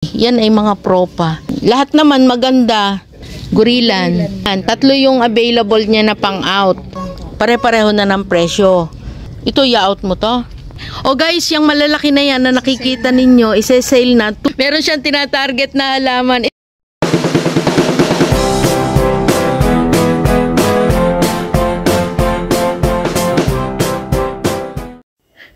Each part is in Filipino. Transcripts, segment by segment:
Yan ay mga propa. Lahat naman maganda. Gurilan. Yan, 3 yung available niya na pang out. Pare-pareho na ng presyo. Ito, i-out mo to. O guys, yung malalaki na yan na nakikita ninyo, ise-sale na. Meron siyang tinatarget na halaman.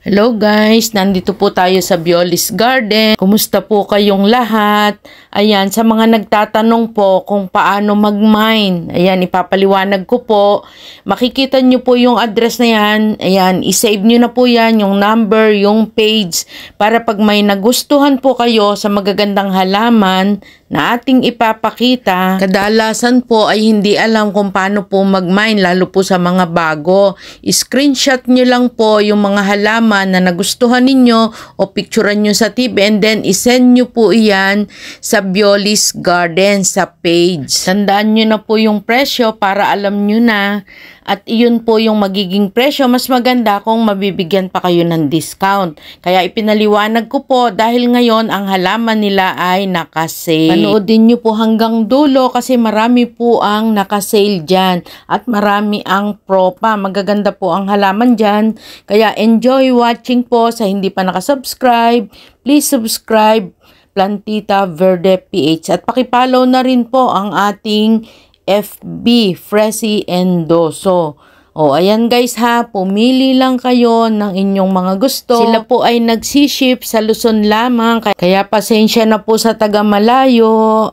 Hello guys, nandito po tayo sa Bioli's Garden. Kumusta po kayong lahat? Ayan, sa mga nagtatanong po kung paano mag-mine, ayan, ipapaliwanag ko po. Makikita nyo po yung address na yan. Ayan, isave nyo na po yan, yung number, yung page, para pag may nagustuhan po kayo sa magagandang halaman na ating ipapakita, kadalasan po ay hindi alam kung paano po mag-mine, lalo po sa mga bago. Screenshot nyo lang po yung mga halaman na nagustuhan ninyo o picturean nyo sa TV and then isend nyo po iyan sa Bioli's Garden sa page. Tandaan nyo na po yung presyo para alam nyo na at iyon po yung magiging presyo. Mas maganda kung mabibigyan pa kayo ng discount. Kaya ipinaliwanag ko po dahil ngayon ang halaman nila ay nakasale. Panoodin nyo po hanggang dulo kasi marami po ang nakasale dyan at marami ang propa. Magaganda po ang halaman dyan. Kaya enjoy watching po. Sa hindi pa nakasubscribe, please subscribe Plantita Verde PH at pakipollow na rin po ang ating FB, Fresi Endoso. O, ayan guys ha, pumili lang kayo ng inyong mga gusto. Sila po ay nagsiship sa Luzon lamang, kaya pasensya na po sa taga malayo.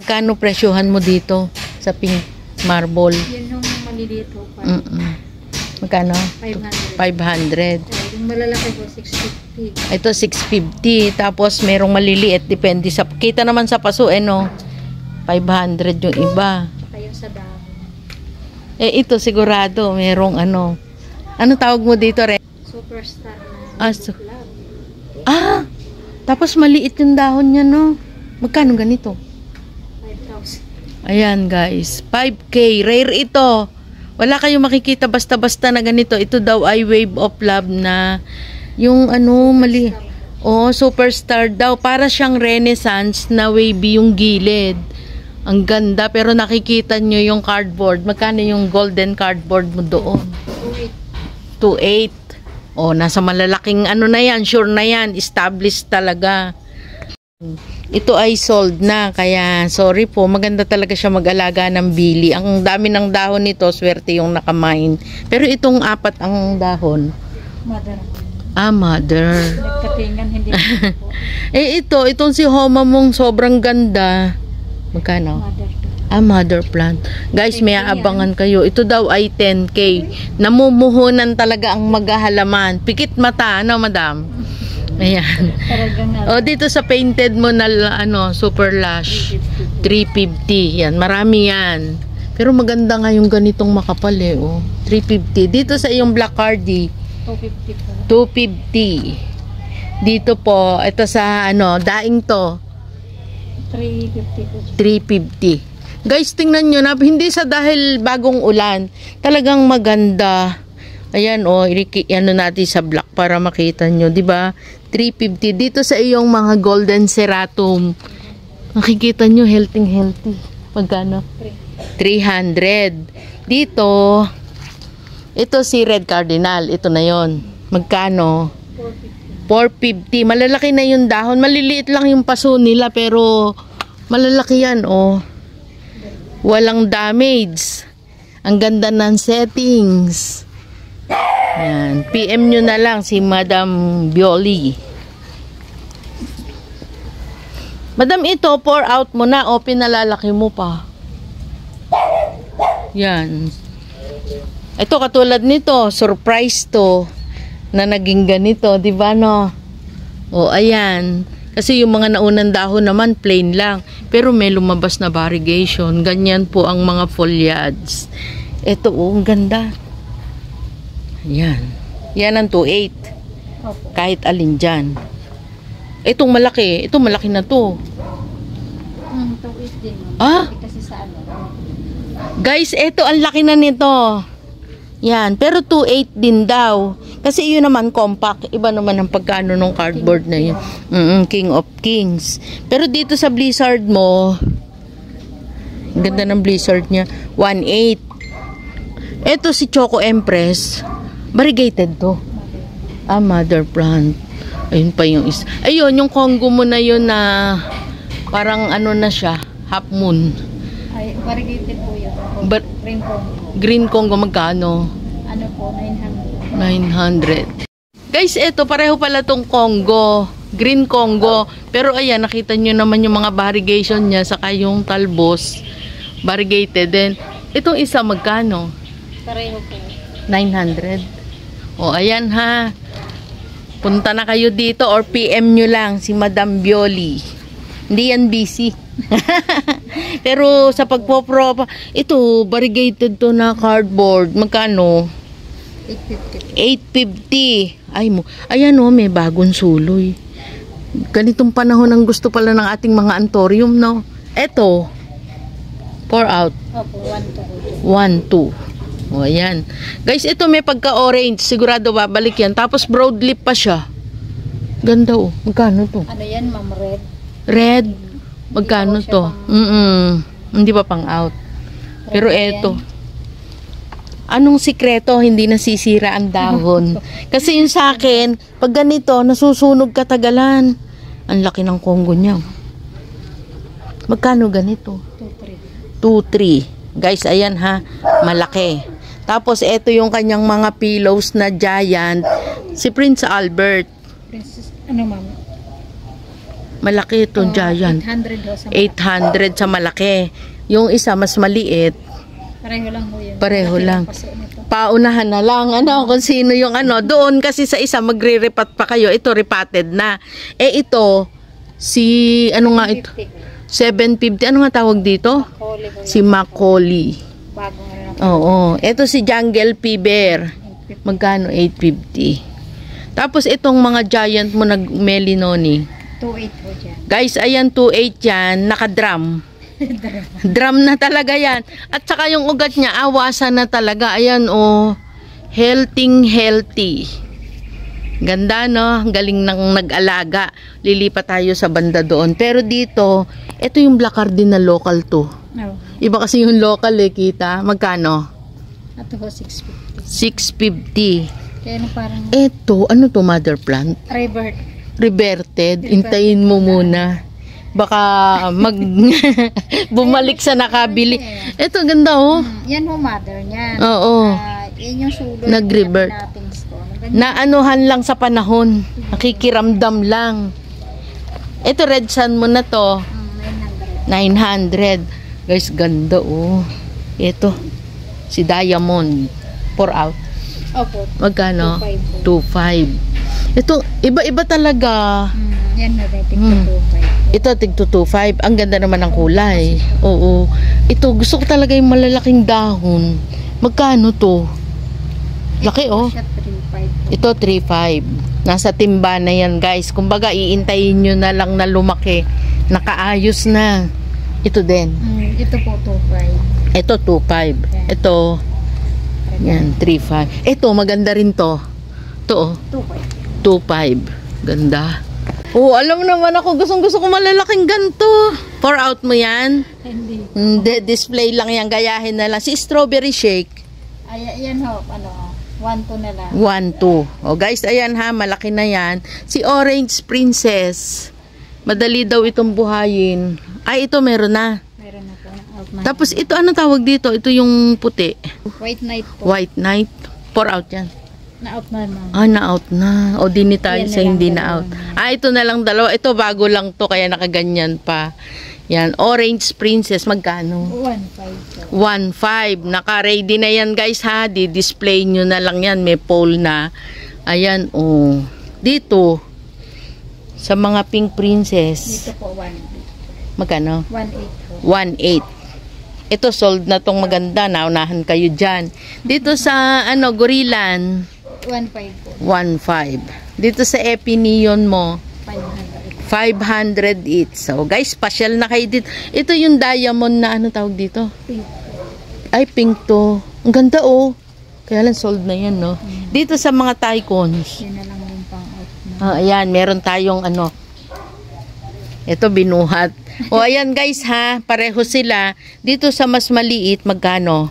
Kano presyohan mo dito sa pink marble? Yun yung maliliit ho pa. Magkano? 500. 500. Yung malalaki po, 650. Ito 650, tapos merong maliliit, depende sa, kita naman sa paso no? 500 yung iba. Kaya sa dahon. Ito sigurado, merong ano. Ano tawag mo dito, Ren? Superstar na club. Tapos maliit yung dahon niya, no? Magkano ganito? 5,000. Ayan, guys. 5K. Rare ito. Wala kayong makikita basta-basta na ganito. Ito daw ay Wave of Love na yung ano, mali. Superstar daw. Para siyang Renaissance na wavy yung gilid. Ang ganda, pero nakikita nyo yung cardboard. Magkano yung golden cardboard mo doon? 2.8. Nasa malalaking ano na yan, sure na yan, established talaga. Ito ay sold na, kaya sorry po, maganda talaga siya mag-alaga ng bili. Ang dami ng dahon nito, swerte yung nakamain. Pero itong 4 ang dahon. Mother. Mother. Nagkatingan, hindi po. Itong si Homa mong sobrang ganda. Magkano? Mother plant. Guys, may aabangan kayo. Ito daw ay 10K. Namumuhunan talaga ang maghahalaman. Pikit mata, ano, madam? Ayan. Dito sa painted mo na super lush. 350. Yan, marami yan. Pero maganda nga yung ganitong makapal 350. Dito sa iyong black hardy. 250. Dito po, ito sa daing to. 350. Guys, tingnan nyo na, hindi sa dahil bagong ulan, talagang maganda. Ayan natin sa black para makita nyo, di ba? 350 dito sa iyong mga golden ceratum. Makikita nyo, healthy. Magkano? 300. Dito, ito si red cardinal, ito na yon. Magkano? 450. Malalaki na yung dahon. Maliliit lang yung paso nila pero malalaki yan Walang damage. Ang ganda ng settings. Yan. PM nyo na lang si Madam Bioli. Madam, ito pour out mo na o pinalalaki mo pa. Yan. Ito katulad nito, surprise to na naging ganito, di ba no? Ayan. Kasi yung mga naunang dahon naman plain lang, pero may lumabas na variegation. Ganyan po ang mga foliage. Ito ang ganda. Ayan. Yan ang 2.8. Kahit alin dyan. Itong malaki, ito malaki na to. 2.8 din. Kasi sa Guys, ito ang laki na nito. Yan, pero 2.8 din daw. Kasi yun naman compact. Iba naman ang pagkano ng cardboard na yun. King of Kings. Pero dito sa Blizzard mo, ganda ng Blizzard niya. 1.8. Ito si Choco Empress. Variegated to. Mother plant. Ayun pa yung isa. Ayun, yung Congo mo na yun na parang ano na siya. Half moon. Ay, variegated po yun. Green Congo. Green Congo magkano? Ano po, 900. 900. Guys, eto pareho pala tong Congo. Green Congo. Pero ayan, nakita nyo naman yung mga variegation niya saka yung talbos. Variegated din. Itong isa magkano? Pareho po. 900. O, ayan ha. Punta na kayo dito or PM nyo lang si Madam Bioli. Hindi yan busy. Pero sa pagpopropa, ito, variegated to na cardboard. Magkano? 850. Ay mo. Ayan o, may bagong suloy. Ganitong panahon ang gusto pala ng ating mga antorium, no? Eto. Pour out. Opo, 1, 2. O, ayan. Guys, ito may pagka-orange. Sigurado babalik yan. Tapos broadleaf pa siya. Ganda o. Magkano to? Ano yan, ma'am? Red? Red. Magkano to? Hindi pa pang out. Pero eto. Anong sikreto hindi nasisira ang dahon? Kasi yung sa akin, pag ganito, nasusunog katagalan. Ang laki ng Congo niya. Magkano ganito? 2-3. Guys, ayan ha. Malaki. Tapos, ito yung kanyang mga pillows na giant. Si Prince Albert. Princess, ano ma'am? Malaki itong giant. 800 sa malaki. Yung isa, mas maliit. Pareho lang ho yun. Pareho lang. Paunahan na lang. Ano, kung sino yung ano. Doon kasi sa isa, magre-repat pa kayo. Ito, repatted na. Ito, si, ano nga ito? 750. Ano nga tawag dito? Si Macaulay. Bagong ano na. Oo. Ito si Jungle Fever. Magkano? 850. Tapos itong mga giant mo nag-melinoni. 2.8 po dyan. Guys, ayan 2.8 yan. Naka-drum. Drum na talaga yan. At saka yung ugat niya, awasan na talaga. Ayan, oh. Healthy. Ganda, no? Galing nang nag-alaga. Lilipat tayo sa banda doon. Pero dito, ito yung Black Cardinal local to. No. Iba kasi yung local eh, kita. Magkano? Ito po, 650. 650. Kaya ano parang... Ito, ano to, mother plant? Reverted. Intayin mo muna. Baka bumalik sa nakabili. Ito, ganda oh. Yan ho, mother niya. Oo. Yan yung sulo. Nag-revert. Naanuhan lang sa panahon. Nakikiramdam lang. Ito, red sun mo na to. 900. Guys, ganda oh. Ito. Si Diamond. Pour out. Opo. Magkano? 2.5. Ito, iba-iba talaga. Yan na, tig 2.5. Ito, tig 2.5. Ang ganda naman ng kulay. Oo. Ito, gusto ko talaga yung malalaking dahon. Magkano to? Laki, oh. Ito, 3.5. Nasa timba na yan, guys. Kumbaga, iintayin nyo na lang na lumaki. Nakaayos na. Ito din. Ito po, 2.5. Ito, 2.5. Ito, yan, 3.5. Ito, maganda rin to. Ito, oh. 2.5. Ganda. Oh, alam mo naman ako, gustong-gusto ko malalaking ganito. Pour out mo yan? Hindi. Display lang yan, gayahin na lang. Si strawberry shake. Ay, yan ho, ano, 1-2 na lang. 1-2. Oh, guys, ayan ha, malaki na yan. Si Orange Princess. Madali daw itong buhayin. Ay, ito meron na. Meron na po. Tapos ito, ano tawag dito? Ito yung puti. White Knight po. White Knight. Pour out yan. Na-out na naman. Na-out na. O, di ni tayo sa hindi na-out. Ito na lang dalawa. Ito, bago lang to, kaya nakaganyan pa. Yan, Orange Princess. Magkano? 1.5. 1.5. Naka-ready na yan, guys, ha? Di-display nyo na lang yan. May pole na. Ayan, oh. Dito, sa mga Pink Princess. Dito po, 1. Magkano? 1.8 po. 1.8. Ito, sold na tong maganda. Naunahan kayo dyan. Dito sa, Gorillan. 1.5 po. 1.5. Dito sa Epi Neon mo, 500. 500 each. So, guys, special na kayo dito. Ito yung diamond na, ano tawag dito? Pink. Ay, pink to. Ang ganda, oh. Kaya lang sold na yan, no? Dito sa mga Tycoons. Yan na lang yung pang out na. Ayan, meron tayong ano. Ito, binuhat. O, ayan guys ha, pareho sila. Dito sa mas maliit, magkano?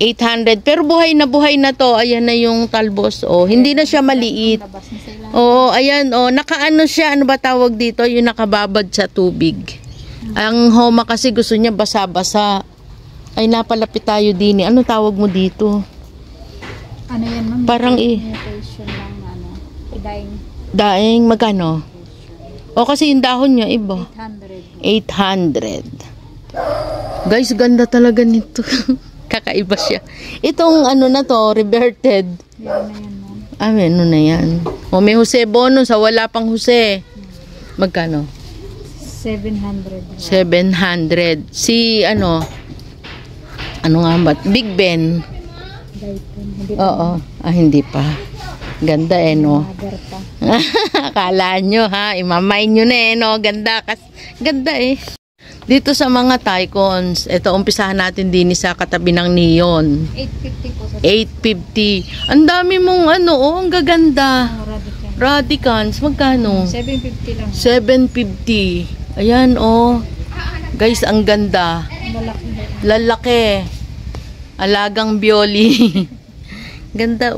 800. Pero buhay na to. Ayan na yung talbos. O, hindi na siya maliit. Labas na sila. Oo, ayan, nakaano siya, ano ba tawag dito? Yung nakababad sa tubig. Ang homa kasi gusto niya basa-basa. Ay, napalapit tayo din. Ano tawag mo dito? Ano yan, ma'am? Parang Mutation lang, ano. daing, magkano? O, kasi yung dahon niya, iba. 800. 800. Guys, ganda talaga nito. Kakaiba siya. Itong ano na to, reverted. Yan na yan, ma'am. Ano na yan. O, may Jose Bono sa wala pang Jose. Magkano? 700. 700. Si ano nga ba? Big Ben. Hindi Oo. Hindi pa. Ganda no? Mother pa. Akala nyo ha, imamay nyo na no? Ganda. Ganda Dito sa mga Tycoons, ito umpisahan natin din sa katabi ng Neon. 850 po sa 850. Ang dami mong ang gaganda. Radicans, magkano? 750 lang. 750. Ayan Guys, ang ganda. Lalaki. Alagang bioli. Ganda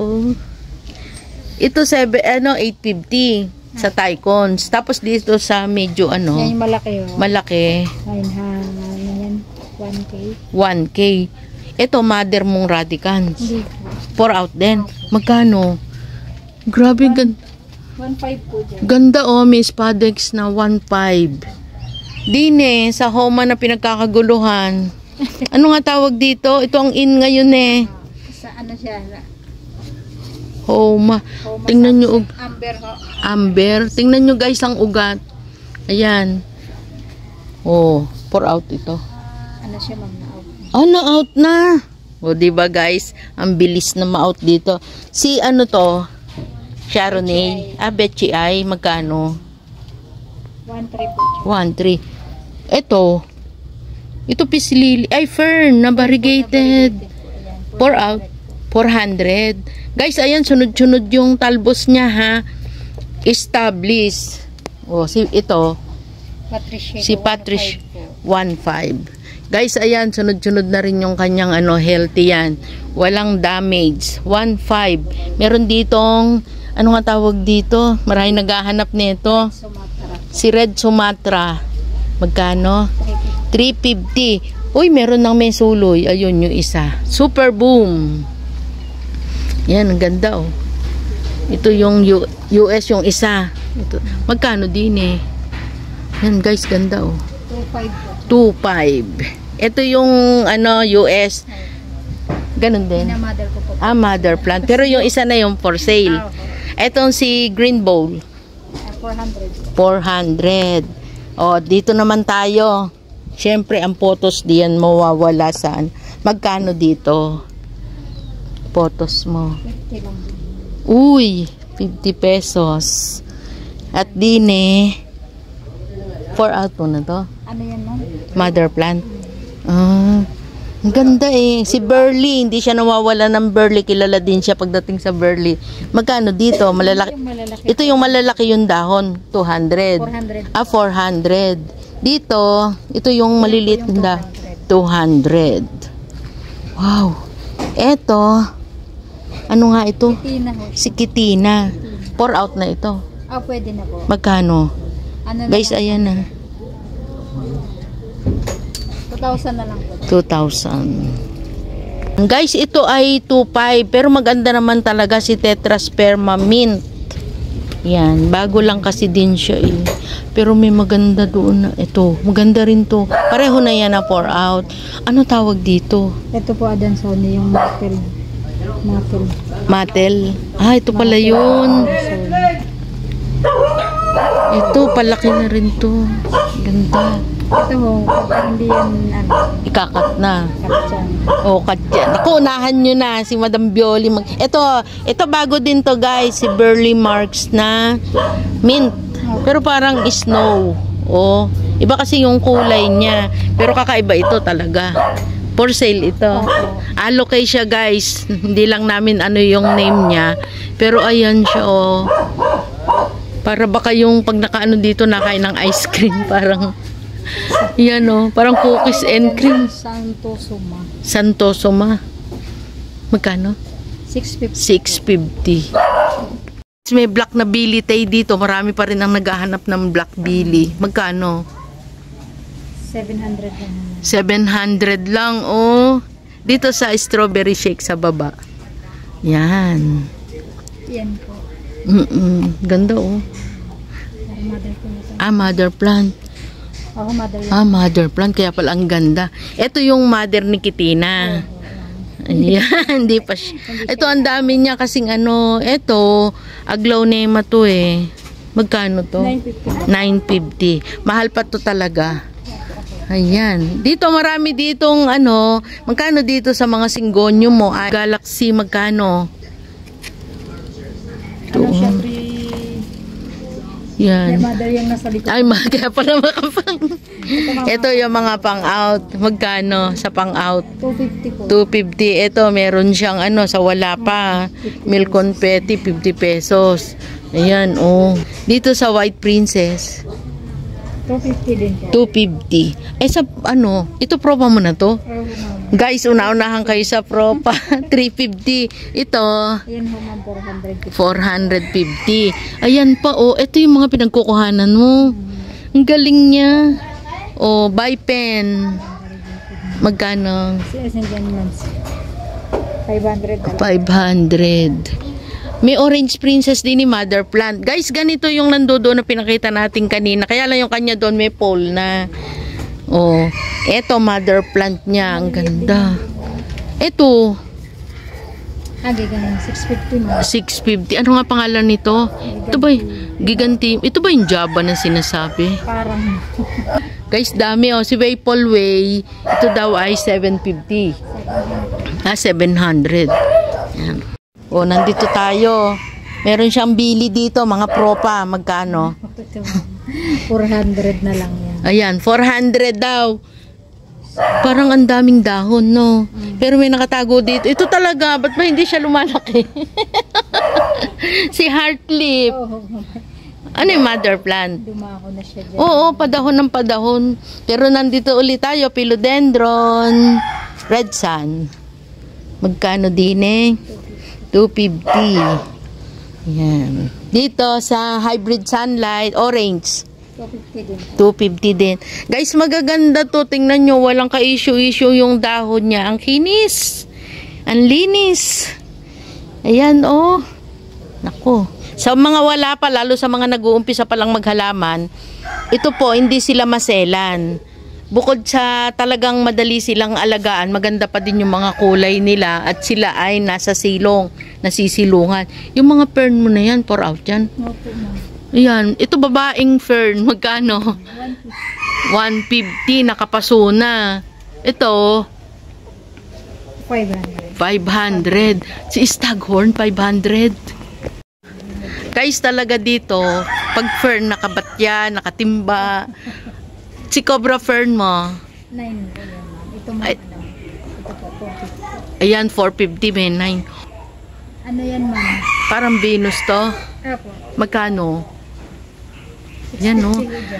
Ito 850 sa Tycoons. Tapos dito sa medyo Yan yung malaki malaki. 1K. 1K. Ito mother mong Radicans. Hindi 4 out din. Magkano? Grabe ganda. 1.5 po dyan. Ganda Miss Padex na 1.5. Dine, sa Homa na pinagkakaguluhan. Ano nga tawag dito? Ito ang in ngayon Sa ano siya? Homa. Tingnan nyo. Amber ho. Amber. Tingnan nyo guys ang ugat. Ayan. 4 out ito. Ano siya ma'am na out? Na-out na. Diba guys? Ang bilis na ma-out dito. Si ano to? Sharonay. Betchy ay. Magkano? 1.3 po. 1.3. Ito pisilili. Ay, fern. Na variegated. 4 out. 400. Guys, ayan, sunod-sunod yung talbos niya, ha. Established. Ito. Patricia. Si Patricia. 1.5. Guys, ayan, sunod-sunod na rin yung kanyang healthy yan. Walang damage. 1.5. Meron ditong, ano nga tawag dito? Maraming naghahanap nito. Si Red Sumatra. Magkano? 350. Uy, meron ng may suloy. Ayun yung isa. Super boom. Yan, ang ganda Ito yung US yung isa. Ito. Magkano din Yan guys, ganda 2.5. Ito yung US. Ganun din. Mother ko po. Mother plant. Pero yung isa na yung for sale. Itong si Green Bowl. 400. Dito naman tayo. Siyempre, ang photos diyan mawawala saan. Magkano dito? Photos mo. 50 lang. Uy, 50 pesos. At dine, 4 out mo na to. Ano yan ma'am? Mother plant. Ang ganda Si Burley, hindi siya nawawala ng Burley. Kilala din siya pagdating sa Burley. Magkano dito? Malalaki. Ito yung malalaki yung dahon. 200. 400. Dito, ito yung maliliit na 200. Wow. Ito, ano nga ito? Si Kitina. 4 out na ito. Pwede na po. Magkano? Guys, ayan na. 2,000 na lang po. 2,000. Guys, ito ay 2.5. Pero maganda naman talaga si Tetrasperma Mint. Yan. Bago lang kasi din siya Pero may maganda doon na. Ito. Maganda rin to. Pareho na yan na 4 out. Ano tawag dito? Ito po Adansone yung Matel. Ito pala yun. Ito, palaki na rin to. Ganda. Ito ho, hindi yan ikakat na. katyan. Katyan. Ako, unahan nyo na si Madam Bioli. Ito bago din to guys. Si Burley Marks na mint. Pero parang snow. Iba kasi yung kulay niya. Pero kakaiba ito talaga. For sale ito. Allocate siya guys. Hindi lang namin ano yung name niya. Pero ayan siya oh. Para baka yung pag nakaano dito nakain ng ice cream. Parang yan oh. Parang cookies and cream. Santosoma. Magkano? 650. May black na Billy Tay dito. Marami pa rin ang naghahanap ng black Billy. Magkano? 700 lang. 700 lang, oh. Dito sa strawberry shake sa baba. Yan. Yan po. Ganda, oh. Mother plant. Oh, mother. Mother plant. Kaya pala ang ganda. Ito yung mother ni Kitina. Ayan, hindi pa siya. Ito ang dami niya kasing ano, ito, aglaonema to eh. Magkano to? 950. Mahal pa to talaga. Ayan. Dito marami ditong ano, magkano dito sa mga singgonyo mo? Galaxy magkano? Ito. Yan. Mother yung nasa likod. Ay, kaya pala makapang. Ito yung mga pang-out. Magkano sa pang-out? 250 po. 250. Ito, meron siyang ano, sa wala pa. Milk confetti, 50 pesos. Ayan, oh. Dito sa White Princess. 250 din po. 250. Sa ano, ito propa mo na to? Guys, una-unahan kayo sa propa. 350. Ito. Ayan ho, ma'am, 450. 450. Ayan pa, oh. Ito yung mga pinagkukuhanan mo. Ang galing niya. Oh, buy pen. Magkano? 500. 500. May Orange Princess din ni Mother Plant. Guys, ganito yung nandoon na pinakita natin kanina. Kaya lang yung kanya doon may pole na. Oh, eto Mother Plant niya. Ang ganda. Eto. Ganun. 650 mo. 650. Ano nga pangalan nito? Ito ba Giganti? Ito ba yung Java na sinasabi? Parang. Guys, dami oh. Si Waypole Way. Ito daw ay 750. 700. Yan. Oh, nandito tayo. Meron siyang bili dito, mga propa. Magkano? 400 na lang yan. Ayan, 400 daw. Parang ang daming dahon, no? Pero may nakatago dito. Ito talaga, ba't ba hindi siya lumalaki? Si Heartlip. Ano yung mother plant? Dumako na siya dyan. Oo, padahon ng padahon. Pero nandito ulit tayo, philodendron, red sun. Magkano din eh? 250. Yan. Dito sa hybrid sunlight, orange. 250 din. Guys, magaganda to. Tingnan nyo, walang ka-issue-issue yung dahon niya. Ang kinis. Ang linis. Ayan, oh. Nako. Sa mga wala pa, lalo sa mga nag-uumpisa palang maghalaman, ito po, hindi sila maselan. Bukod sa talagang madali silang alagaan, maganda pa din yung mga kulay nila at sila ay nasa silong, nasisilungan. Yung mga fern mo na yan, pour out yan. Ayan, ito babaeng fern, magkano? 150, nakapaso na. Ito, 500. Si Staghorn, 500. Guys, talaga dito, pag fern, nakabatya, nakatimba. Si Cobra Fern mo? 9. Ito mo. Ito po, 450. Ayan, 450 may 9. Ano yan, ma'am? Parang Venus to. Apo. Magkano? Yan, no?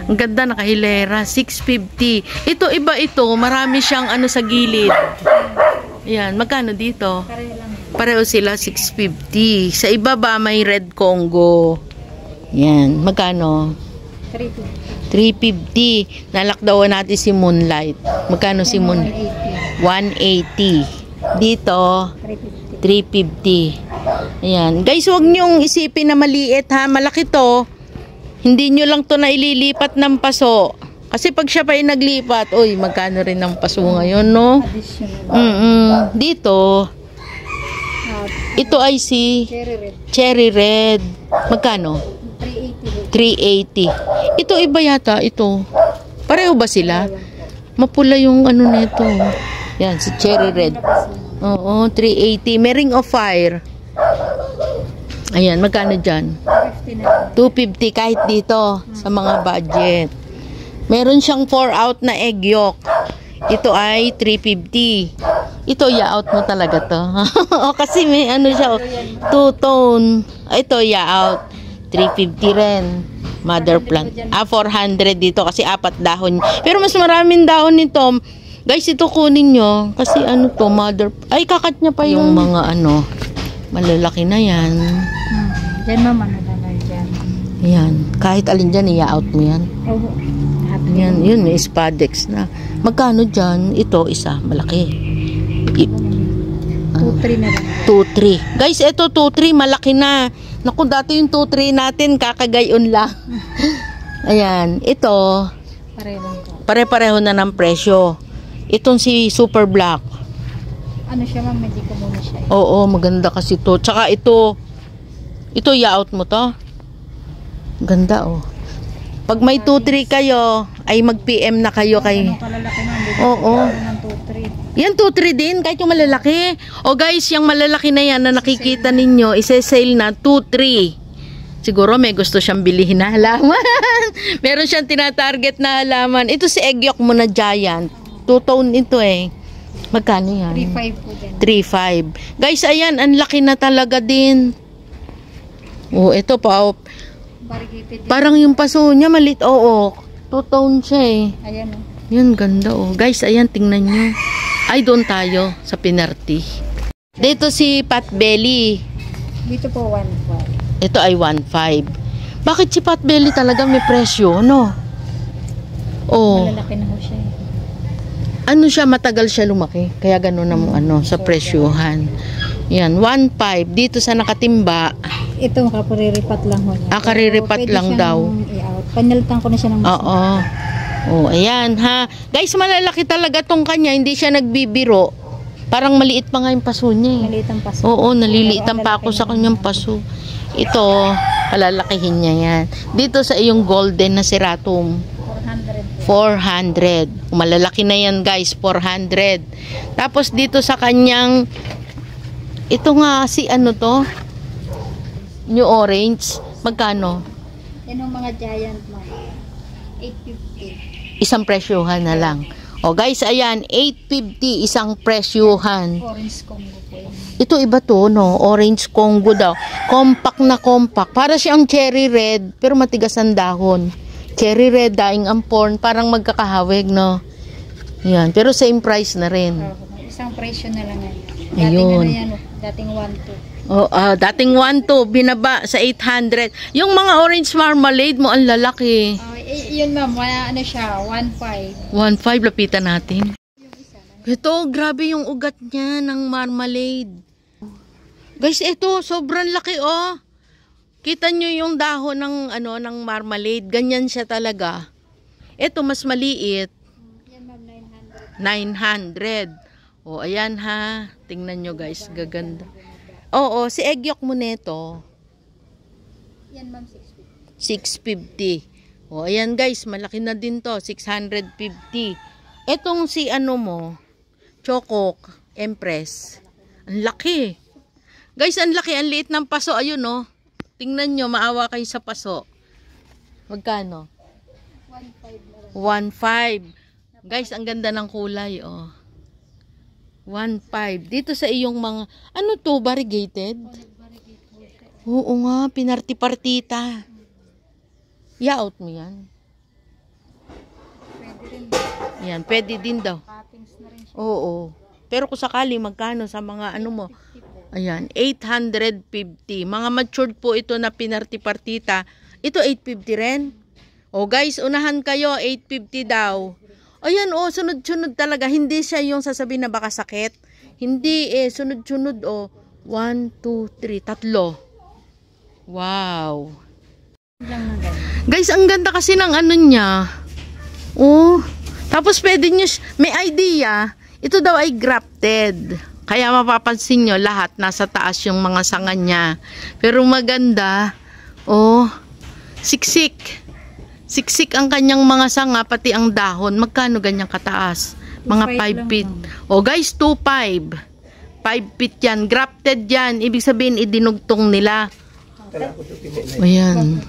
Ang ganda, nakahilera. 650. Ito, iba ito. Marami siyang ano sa gilid. Ayan, magkano dito? Pareho lang. Pareho sila, 650. Sa ibaba, may red Congo. Yan, magkano? 350. Nalakdawan natin si Moonlight. Magkano si Moonlight? 180. Dito, 350. Ayan. Guys, huwag niyong isipin na maliit ha. Malaki to. Hindi nyo lang to na ililipat ng paso. Kasi pag siya pa ay naglipat, uy, magkano rin ng paso ngayon, no? Dito, ito ay si Cherry Red. Magkano? 380. Ito iba yata, ito. Pareho ba sila? Mapula yung ano nito. Yan, si Cherry Red. Oo, 380. May Ring of Fire. Ayan, magkano dyan? 250 kahit dito sa mga budget. Meron siyang 4 out na egg yolk. Ito ay 350. Ito, ya-out mo talaga to. O, kasi may ano siya, two-tone. Ito, ya-out. 350 rin. Mother plant. 400 dito kasi 4 dahon. Pero mas maraming dahon nito. Guys, ito kunin nyo. Kasi ano to, mother... Ay, kakat niya pa yung mga ano. Malalaki na yan. Diyan mama, nalalay dyan. Yan. Kahit alin dyan, i-out mo yan. Oo. Yan, yun, may spadex na. Magkano dyan? Ito, isa, malaki. 2-3 na lang. 2-3. Guys, ito 2-3, malaki na. Naku, dati yung 2-3 natin, kakagayon lang. Ayan, ito, Pareho ko. pare-pareho na ng presyo. Itong si Super Black. Ano siya ma'am, hindi ko muna siya. Oo, maganda kasi to. Tsaka ito, ya-out mo to. Ganda, oh. Pag may 2-3 kayo, ay mag-PM na kayo kay... Anong kalalaki ma'am? Oo. Ng 2-3. Yan, 2-3 din, kahit yung malalaki. O guys, yung malalaki na yan na nakikita ninyo, isa-sale na 2-3. Siguro may gusto siyang bilihin na halaman. Meron siyang tinatarget na halaman. Ito si egg yolk mo na giant. 2-tone ito eh. Magkano yan? 3-5 po din. 3-5. Guys, ayan, ang laki na talaga din. Oh, ito pa. Oh. Variegated din. Parang yung paso niya malit. Oo, 2-tone siya eh. Ayan o. Yan, ganda oh. Guys, ayan, tingnan nyo. Ay, doon tayo sa Pinarty. Dito si Potbelly. Dito po 1-5. Ito ay 1.5. Bakit si Potbelly talaga may presyo, no? Oh, Malalaki na ho siya eh. ano siya, matagal siya lumaki. Kaya gano'n ang ano, sa presyohan. Yan, 1.5. Dito sa nakatimba, Ito kapariripat lang ho niya. kariripat Pwede lang siyang daw. i-out. Panalitan ko na siya ng mas. Oo. Oh, ayan ha. Guys, malalaki talaga tong kanya. Hindi siya nagbibiro. Parang maliit pa nga yung paso niya eh. Maliit ang paso. Oo, naliliitan pa ako sa kanyang paso. Ito, palalakihin niya yan. Dito sa iyong golden na seratum, 400. Malalaki na yan guys, 400. Tapos dito sa kanyang, ito nga si ano to, new orange, magkano? Yan ang mga giant man. 850. Isang presyohan na lang. O guys, ayan, 850 isang presyohan. Orange combo po yun. Ito iba to, no? Orange Congo daw. Compact na compact. Para siyang cherry red, pero matigas ang dahon. Cherry red, daing ampon, parang magkakahawig, no? Yan, pero same price na rin. Isang presyo na lang yan. Ayun. Dating ano yan, dating 1-2. Oh, dating 1.2 binaba sa 800. Yung mga orange marmalade mo ang lalaki. Yun ma'am, ano siya, 1.5. 1.5 lapitan natin. Ito, grabe yung ugat niya ng marmalade. Guys, ito sobrang laki oh. Kita nyo yung dahon ng ano ng marmalade, ganyan siya talaga. Ito mas maliit. Yan ma'am, 900. 900. Oh, ayan ha. Tingnan nyo guys, gaganda. Oo, si egg yolk mo neto. Yan ma'am, 650. 650. O, ayan guys, malaki na din to. 650. Etong si ano mo, Choco Empress. Ang laki. Guys, ang laki. Ang liit ng paso. Ayun, no. Tingnan nyo, maawa kayo sa paso. Magkano? 1.5. Guys, ang ganda ng kulay, oh. 1.5. Dito sa iyong mga, ano to, variegated? Oo nga, pinarti-partita. Ya-out mo yan. Pwede rin. Yan, pwede din daw. Cuttings na rin siya. Oo. Pero kung sakali, magkano sa mga ano mo? Ayan, 850. Mga matured po ito na pinarti-partita. Ito 850 rin. O guys, unahan kayo, 850 daw. Ayan, oh, sunod-sunod talaga. Hindi siya yung sasabihin na baka sakit. Hindi eh, sunod-sunod oh. 1, 2, 3, tatlo. Wow. Guys, ang ganda kasi ng ano niya. Oh, tapos pwede nyo, may idea. Ito daw ay grafted. Kaya mapapansin nyo, lahat nasa taas yung mga sanga niya. Pero maganda. Oh, siksik. Siksik ang kanyang mga sanga, pati ang dahon. Magkano ganyang kataas? Mga 5 feet. O guys, 2.5. 5 feet yan. Grafted yan. Ibig sabihin, idinugtong nila. O yan.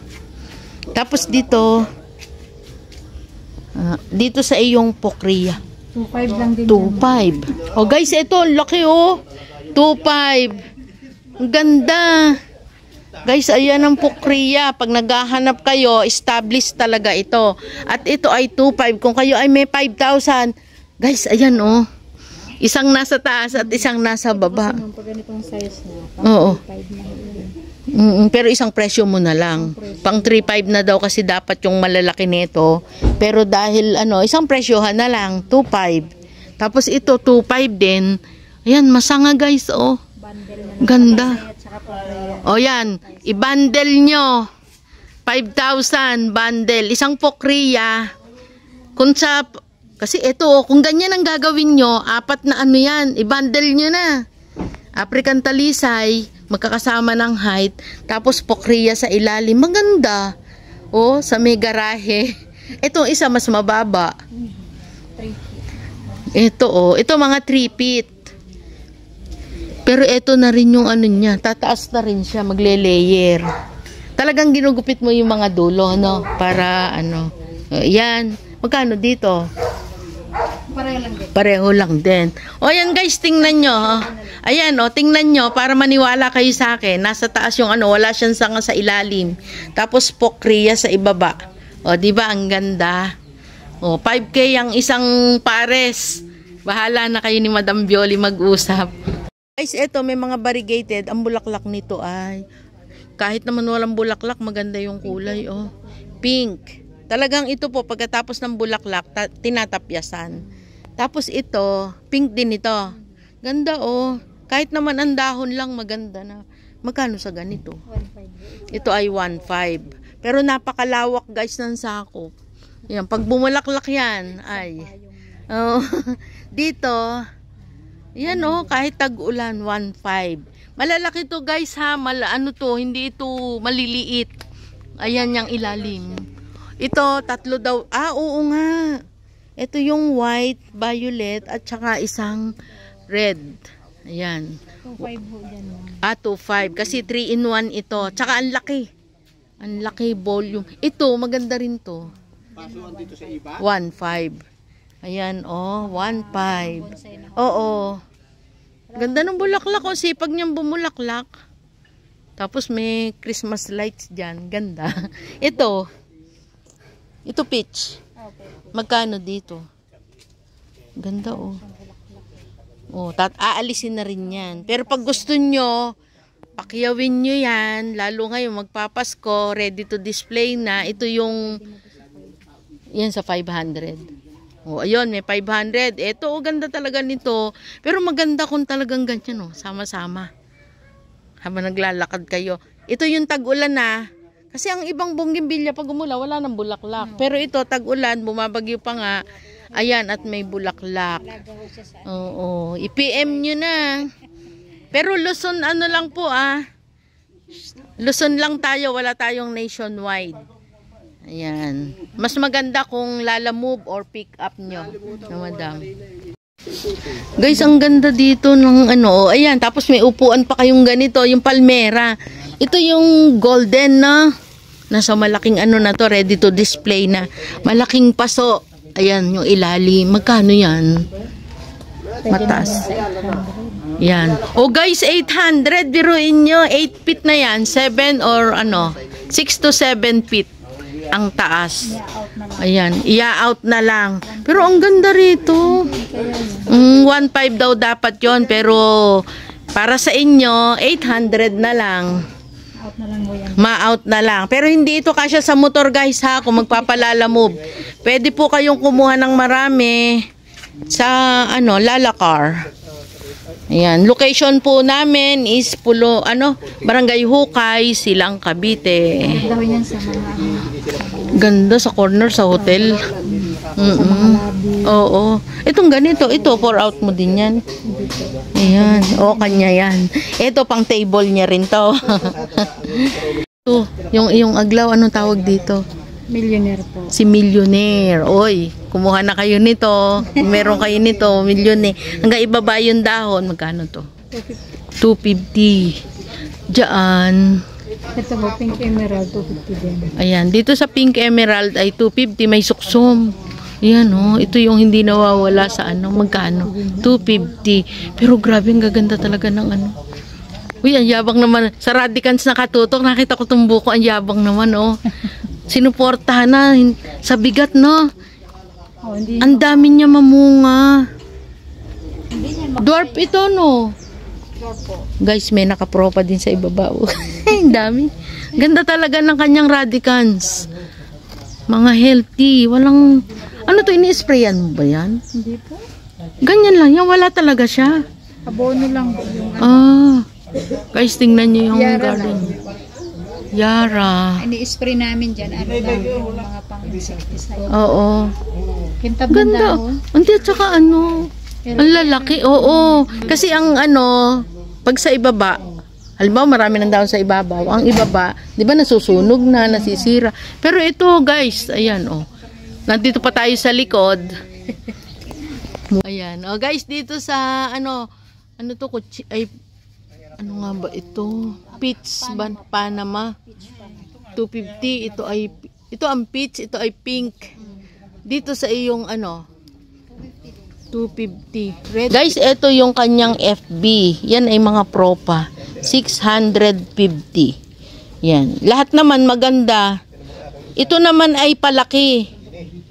Tapos dito, dito sa iyong pokriya. 2.5 lang din. 2.5. Oh guys, ito, ang laki oh. 2.5. Ang ganda. Guys, ayan ang pukriya. Pag naghahanap kayo, established talaga ito. At ito ay 2.5. Kung kayo ay may 5,000. Guys, ayan oh. Isang nasa taas at isang nasa baba. Pag ganitong size na, Oo. 5 na yun. Pero isang presyo mo na lang. Pang 3.5 na daw kasi dapat yung malalaki nito. Pero dahil isang presyohan na lang, 2.5. Tapos ito 2.5 din. Ayan, masanga guys, oh. Ganda. O yan, i-bundle nyo. 5,000 bundle. Isang pokriya. Kasi ito, kung ganyan ang gagawin nyo, 4 na yan, i-bundle nyo na. African talisay, magkakasama ng height, tapos pokriya sa ilalim. Maganda. O, sa may garahe. Ito, isa mas mababa. Ito, ito mga 3 feet. Pero ito na rin yung niya, tataas na rin siya, magle-layer. Talagang ginugupit mo yung mga dulo, para yan. Magkano dito? Pareho lang din. Pareho lang din. O yan guys, tingnan nyo. Ayan tingnan nyo para maniwala kayo sa akin. Nasa taas yung wala siyang sanga sa ilalim. Tapos pokriya sa ibaba. O diba ang ganda? O 5K ang isang pares. Bahala na kayo ni Madam Bioli mag-usap. Guys, eto may mga variegated. Ang bulaklak nito ay kahit naman walang bulaklak, maganda yung kulay. Pink. Talagang ito po, pagkatapos ng bulaklak, tinatapyasan. Tapos ito, pink din ito. Ganda Kahit naman ang dahon lang, maganda na. Magkano sa ganito? 1.5. Ito ay 1.5. Pero napakalawak guys ng sako. Yan, pag bumulaklak yan, ay. Dito, yan kahit tag-ulan, 1.5. Malalaki to guys ha, hindi ito maliliit. Ayan yung ilalim. Ito, 3 daw. Oo nga. Ito yung white, violet, at saka isang red. Ayan. 2.5 ho dyan. 2.5. Kasi 3-in-1 ito. Tsaka ang laki. Ang laki volume. Ito, maganda rin to. 1.5. Ayan, 1.5. Oo. Ganda ng bulaklak. Sipag niyang bumulaklak. Tapos may Christmas lights dyan. Ganda. Ito peach. Magkano dito? Ganda aalisin na rin yan. Pero pag gusto nyo, pakyawin nyo yan. Lalo ngayon magpapasko, ready to display na. Ito yung yan sa 500. Ayun, may 500. Ito, ganda talaga nito. Pero maganda kung talagang ganyan, sama-sama. Habang naglalakad kayo. Ito yung tag-ulan na. Kasi ang ibang bonggambilya pag umula, wala nang bulaklak. Pero ito, tag-ulan, bumabagyo pa nga. Ayan, at may bulaklak. Oo, i-PM nyo na. Pero Luzon, lang po Luzon lang tayo, wala tayong nationwide. Ayan. Mas maganda kung lalamove or pick up nyo. Madam. Guys, ang ganda dito ng ayan, tapos may upuan pa kayong ganito, yung palmera. Ito yung golden na nasa malaking na to, ready to display na. Malaking paso. Ayan, yung ilalim. Magkano yan? Mataas. Yan. Guys, 800. Biruin nyo. 8 feet na yan. 7 or 6 to 7 feet ang taas. Ayan. Ia-out na lang. Pero ang ganda rito. 1.5 daw dapat yon, pero para sa inyo, 800 na lang. Ma-out na lang. Pero hindi ito kasya sa motor guys ha, kung magpapalala move. Pwede po kayong kumuha ng marami sa Lalakar. Ayan, location po namin is Barangay Hukay, Silang, Cavite. Ganda sa corner sa hotel. Oo. Itong ganito, ito pour out mo din yan. Ayan, kanya yan. Ito pang table niya rin to. Ito, yung aglaw, anong tawag dito? Millionaire po. Si Millionaire. Oy, kumuha na kayo nito. Kung meron kayo nito, Millionaire. Hanggang ibaba yung dahon, magkano to? 250. Diyan. Ito po, Pink Emerald, 250 din. Ayan, dito sa Pink Emerald ay 250, may suksum. Yan oh, ito yung hindi nawawala sa ano, magkano? 250. Pero grabe, ang gaganda talaga ng ano. Uy, ang yabang naman. Sa Radicans nakatutok, nakita ko itong buko, ang yabang naman oh. Sinuportahan na sa bigat, no? Oh, hindi. Ang dami niya mamunga. Hindi niya Dwarf ito, no? po. Guys, may nakapropa din sa ibaba. Ang dami. Ganda talaga ng kanyang Radicans. Mga healthy. Walang... Ano to, ini-sprayan mo ba yan? Hindi po. Ganyan lang yan. Wala talaga siya. Abono lang po yung Guys, tingnan niyo yung Yara garden. Yara. ini-spray namin dyan. Ano lang, yung mga pang-insecticide. Oo. Kintab ng Ganda. dahon. Hindi, at saka ano, ang lalaki. Oo. Kasi ang ano, pag sa ibaba, halimbawa marami ng dahon sa ibabaw, ang ibaba, di ba nasusunog na, nasisira. Pero ito guys, ayan oh. Nandito pa tayo sa likod. Ayan. Oh guys, dito sa ano to, ay, ano nga ba ito? Peach Panama. 250. Ito ang peach, ito ay pink. Dito sa iyong ano, 250. Red. Guys, ito yung kanyang FB. Yan ay mga propa. 650. Yan. Lahat naman maganda. Ito naman ay palaki.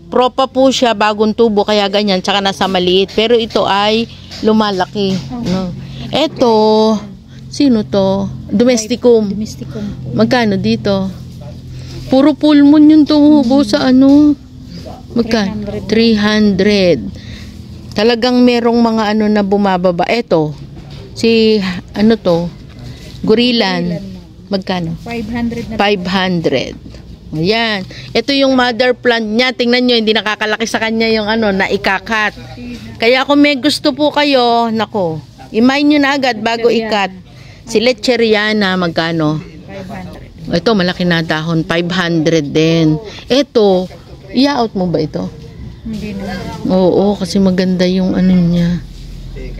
Propa po siya, bagong tubo, kaya ganyan, tsaka nasa maliit. Pero ito ay lumalaki. No? Ito, sino to? Domesticum. Domesticum po. Magkano dito? Puro pulmon yung tumubo sa ano. Magkano? 300. Talagang merong mga ano na bumababa. Ito, si ano to? Gorilan. Magkano? 500 na. 500. Ayan. Ito yung mother plant niya. Tingnan nyo, hindi nakakalaki sa kanya yung ano, na ikakat. Kaya kung may gusto po kayo, nako, imay nyo na agad bago ikat. Si Lecheriana, magkano? 500. Ito, malaki na dahon. 500 din. Ito, i-out mo ba ito? Hindi na. Oo, kasi maganda yung ano niya.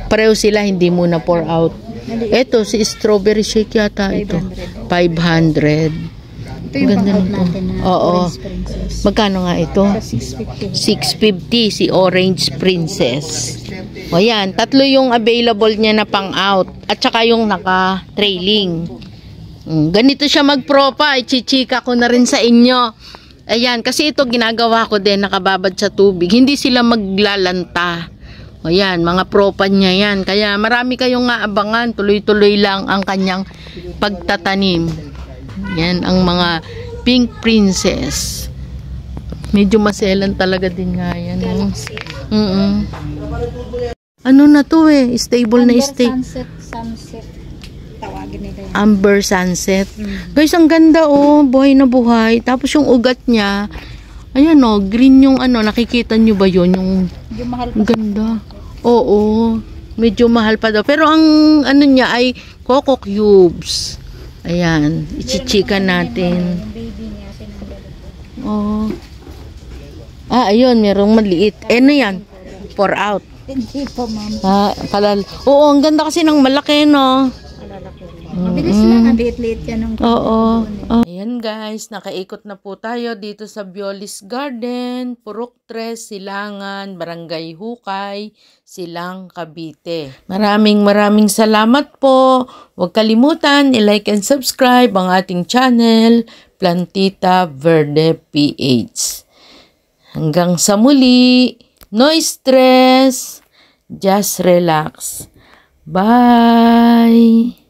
Pareho sila, hindi muna pour out. Ito, si strawberry shake yata ito. 500. Ito yung Ganda pang-out nito. natin na Oo. Orange Princess. Magkano nga ito? Sa 650. 650 si Orange Princess. O yan, tatlo yung available niya na pang-out. At saka yung naka-trailing. Ganito siya magpropa. Ichichika ko na rin sa inyo. Ayan, kasi ito ginagawa ko din, nakababad sa tubig. Hindi sila maglalanta. O yan, mga propa niya yan. Kaya marami kayong aabangan. Tuloy-tuloy lang ang kanyang pagtatanim. Yan ang mga Pink Princess. Medyo maselan talaga din nga yan. Ano na to eh? Stable na stable. Sunset. Tawagin nila yan. Amber Sunset. Guys, ang ganda oh. Buhay na buhay. Tapos yung ugat niya, ayan oh, green yung ano. Nakikita nyo ba yun? Yung mahal pa. ganda. Oo. Medyo mahal pa daw. Pero ang ano niya ay coco cubes. Ayan, ichichika natin. Oh. Ayun, merong maliit. Ano yan? Pour out. Hindi po, ma'am. Oo, ang ganda kasi ng malaki, no? Mabilis lang, ang liit-liit yan. Oo. Ayan guys, nakaikot na po tayo dito sa Biolis Garden, Purok 3, Silangan, Barangay Hukay, Silang, Cavite. Maraming salamat po. Huwag kalimutan i-like and subscribe ang ating channel, Plantita Verde PH. Hanggang sa muli, no stress, just relax. Bye!